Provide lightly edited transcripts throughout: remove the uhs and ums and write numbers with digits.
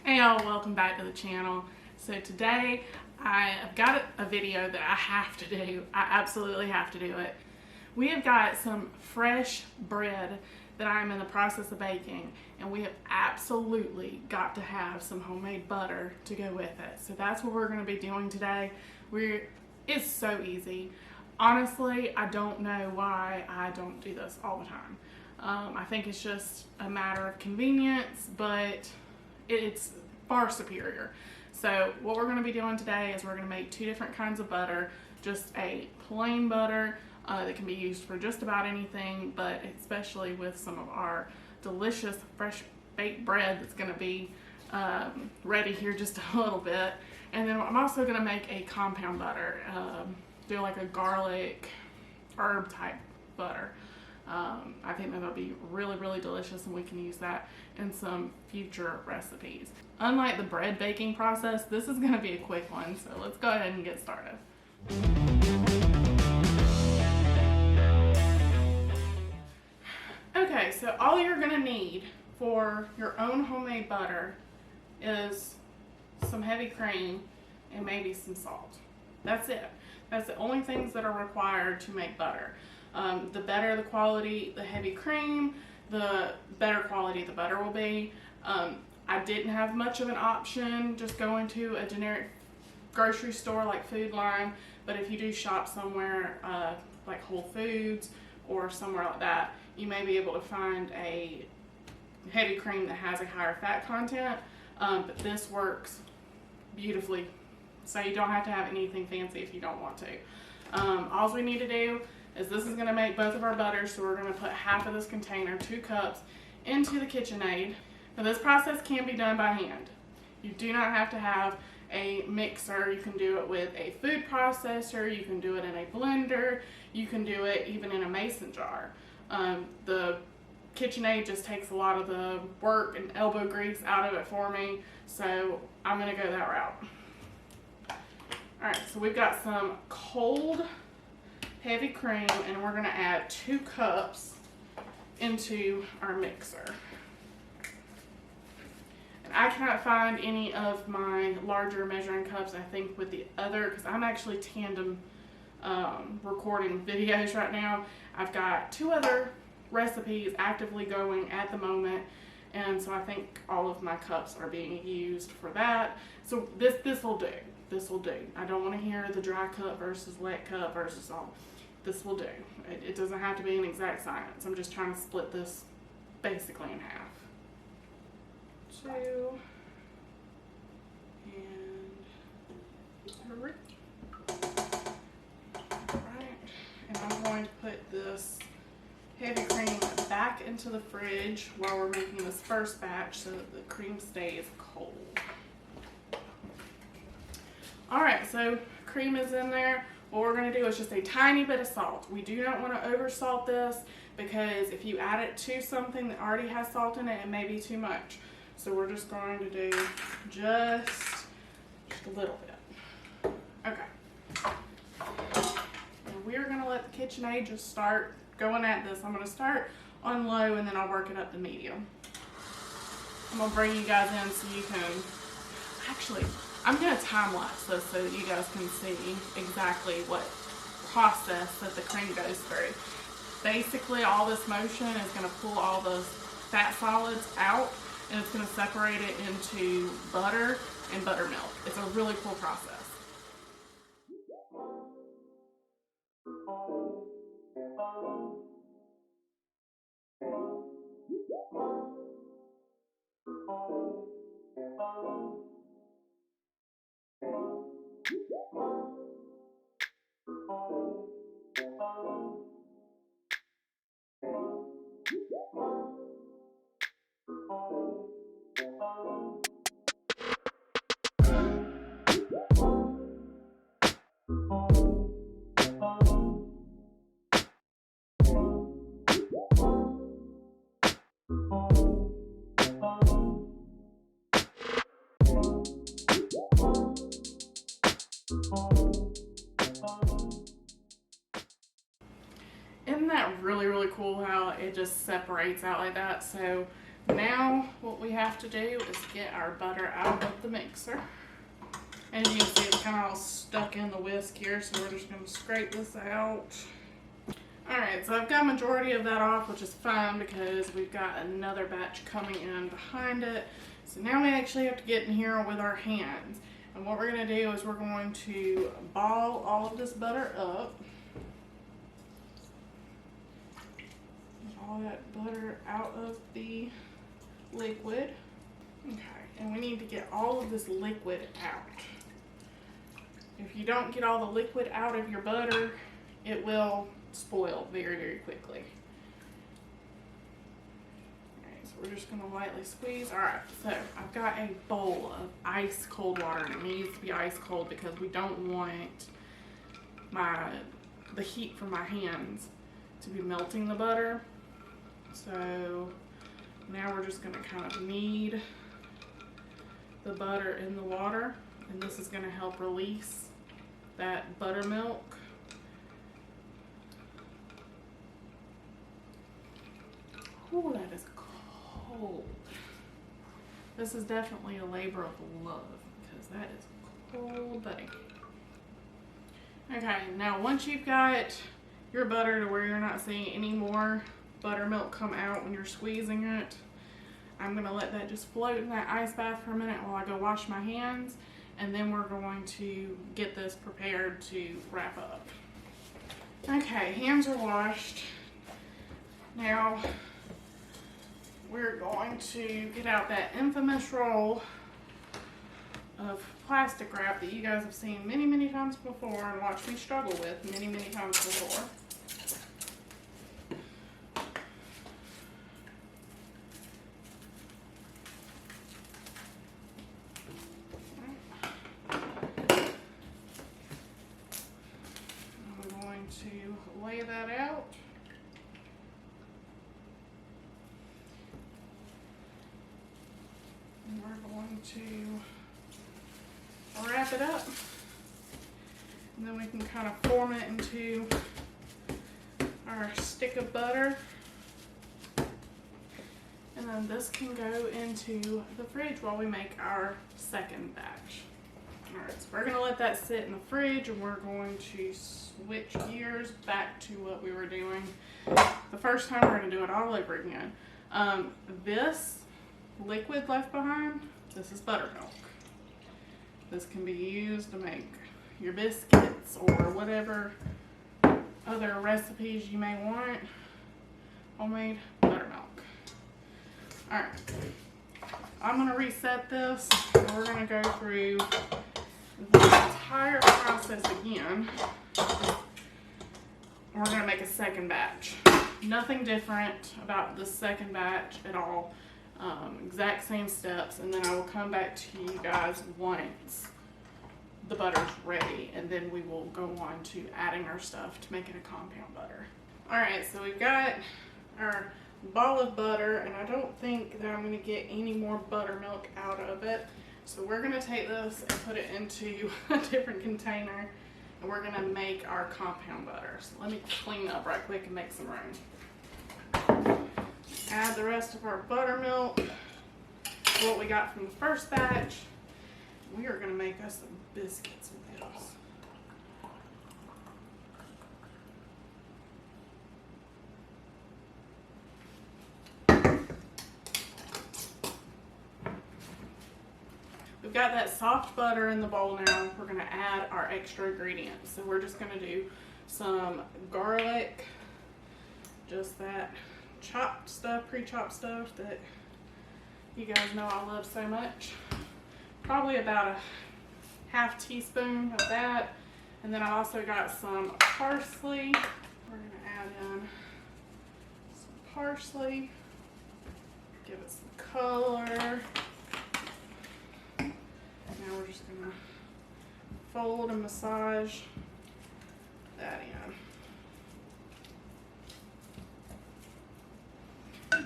Hey y'all, welcome back to the channel. So today I've got a video that I have to do. I absolutely have to do it. We have got some fresh bread that I'm in the process of baking, and we have absolutely got to have some homemade butter to go with it. So that's what we're going to be doing today. It's so easy. Honestly, I don't know why I don't do this all the time. I think it's just a matter of convenience, but it's far superior. So what we're going to be doing today is we're going to make two different kinds of butter. Just a plain butter that can be used for just about anything, but especially with some of our delicious fresh baked bread that's going to be ready here just a little bit. And then I'm also going to make a compound butter, do like a garlic herb type butter. I think that'll be really, really delicious, and we can use that in some future recipes. Unlike the bread baking process, this is going to be a quick one, so let's go ahead and get started. Okay, so all you're going to need for your own homemade butter is some heavy cream and maybe some salt. That's it. That's the only things that are required to make butter. The better the quality, the heavy cream, the better quality the butter will be. I didn't have much of an option just going to a generic grocery store like Food Line, but if you do shop somewhere like Whole Foods or somewhere like that, you may be able to find a heavy cream that has a higher fat content, but this works beautifully, so you don't have to have anything fancy if you don't want to. All we need to do is this is going to make both of our butters, so we're going to put half of this container, 2 cups, into the KitchenAid. Now this process can be done by hand. You do not have to have a mixer. You can do it with a food processor, you can do it in a blender, you can do it even in a mason jar. The KitchenAid just takes a lot of the work and elbow grease out of it for me, so I'm going to go that route. Alright, so we've got some cold heavy cream, and we're going to add 2 cups into our mixer. And I cannot find any of my larger measuring cups, I think, with the other, because I'm actually tandem recording videos right now. I've got 2 other recipes actively going at the moment, and so I think all of my cups are being used for that. So this will do. This will do. I don't want to hear the dry cup versus wet cup versus all. This will do. It doesn't have to be an exact science. I'm just trying to split this basically in half. 2 and 3. Alright, and I'm going to put this heavy cream back into the fridge while we're making this first batch so that the cream stays cold. Alright, so cream is in there. What we're going to do is just a tiny bit of salt. We do not want to over salt this, because if you add it to something that already has salt in it, it may be too much. So we're just going to do just a little bit. Okay. And we're going to let the KitchenAid just start going at this. I'm going to start on low, and then I'll work it up to medium. I'm going to bring you guys in so you can actually, I'm going to time-lapse this so that you guys can see exactly what process that the cream goes through. Basically, all this motion is going to pull all the fat solids out, and it's going to separate it into butter and buttermilk. It's a really cool process. Isn't that really, really cool how it just separates out like that? So Now what we have to do is get our butter out of the mixer. As you can see, it's kind of all stuck in the whisk here, so we're just going to scrape this out. Alright, so I've got a majority of that off, which is fine because we've got another batch coming in behind it. So now we actually have to get in here with our hands. And what we're going to do is we're going to ball all of this butter up. Get all that butter out of the liquid. Okay, and we need to get all of this liquid out. If you don't get all the liquid out of your butter, it will spoil very, very quickly. Alright, so we're just going to lightly squeeze. Alright, so I've got a bowl of ice cold water, and it needs to be ice cold because we don't want the heat from my hands to be melting the butter. So now we're just going to kind of knead the butter in the water, and this is going to help release that buttermilk. Oh, that is cold. This is definitely a labor of love because that is cold, buddy. Okay, now once you've got your butter to where you're not seeing any more buttermilk come out when you're squeezing it, I'm going to let that just float in that ice bath for a minute while I go wash my hands, and then we're going to get this prepared to wrap up. Okay, hands are washed. Now we're going to get out that infamous roll of plastic wrap that you guys have seen many, many times before and watched me struggle with many, many times before. I'm going to lay that out. And we're going to wrap it up, and then we can kind of form it into our stick of butter, and then this can go into the fridge while we make our second batch. Alright, so we're going to let that sit in the fridge, and we're going to switch gears back to what we were doing the first time. We're going to do it all over again. This liquid left behind, this is buttermilk. This can be used to make your biscuits or whatever other recipes you may want. Homemade buttermilk. Alright, I'm going to reset this, and we're going to go through the entire process again. We're going to make a second batch. Nothing different about the second batch at all. Exact same steps, and then I will come back to you guys once the butter's ready, and then we will go on to adding our stuff to make it a compound butter. Alright, so we've got our ball of butter, and I don't think that I'm going to get any more buttermilk out of it. So we're going to take this and put it into a different container, and we're going to make our compound butter. So let me clean up right quick and make some room. Add the rest of our buttermilk, what we got from the first batch. We are going to make us some biscuits with this. We've got that soft butter in the bowl now. We're going to add our extra ingredients. So we're just going to do some garlic, just that chopped stuff, pre-chopped stuff that you guys know I love so much. Probably about a half teaspoon of that. And then I also got some parsley. We're going to add in some parsley, give it some color. Now we're just going to fold and massage that in.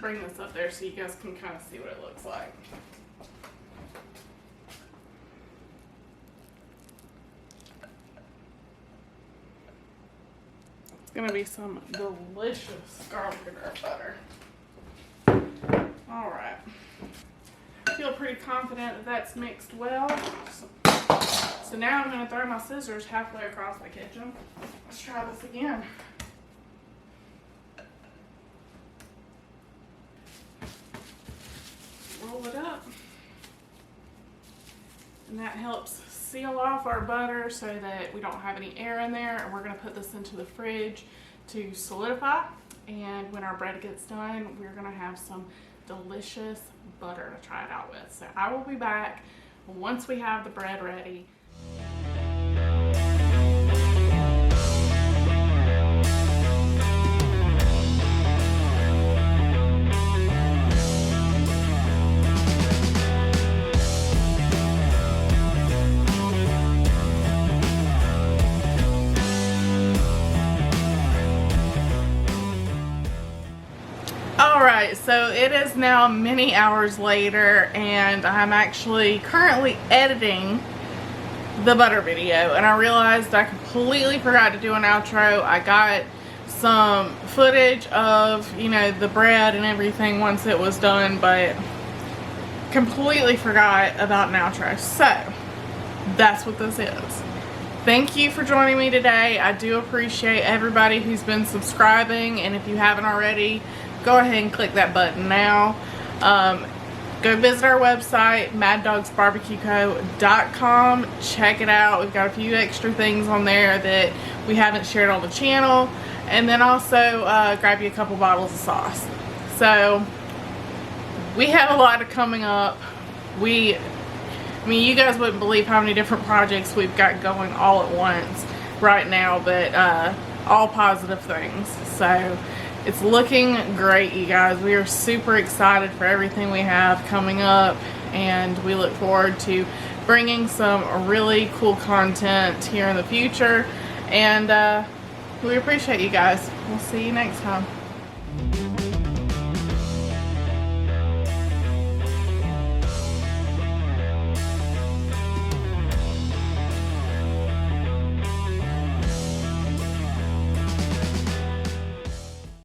Bring this up there so you guys can kind of see what it looks like. It's going to be some delicious garlic and herb butter. Alright. I feel pretty confident that that's mixed well. So now I'm going to throw my scissors halfway across the kitchen. Let's try this again. Roll it up. And that helps seal off our butter so that we don't have any air in there. And we're going to put this into the fridge to solidify. And when our bread gets done, we're going to have some delicious butter to try it out with. So I will be back once we have the bread ready. Alright, so it is now many hours later and I'm actually currently editing the butter video, and I realized I completely forgot to do an outro. I got some footage of, you know, the bread and everything once it was done, but completely forgot about an outro. So that's what this is. Thank you for joining me today. I do appreciate everybody who's been subscribing, and if you haven't already, go ahead and click that button now. Go visit our website, maddogbarbecueco.com. Check it out. We've got a few extra things on there that we haven't shared on the channel. And then also grab you a couple bottles of sauce. So we have a lot coming up. I mean, you guys wouldn't believe how many different projects we've got going all at once right now, but all positive things. So it's looking great, you guys. We are super excited for everything we have coming up, and we look forward to bringing some really cool content here in the future. And we appreciate you guys. We'll see you next time.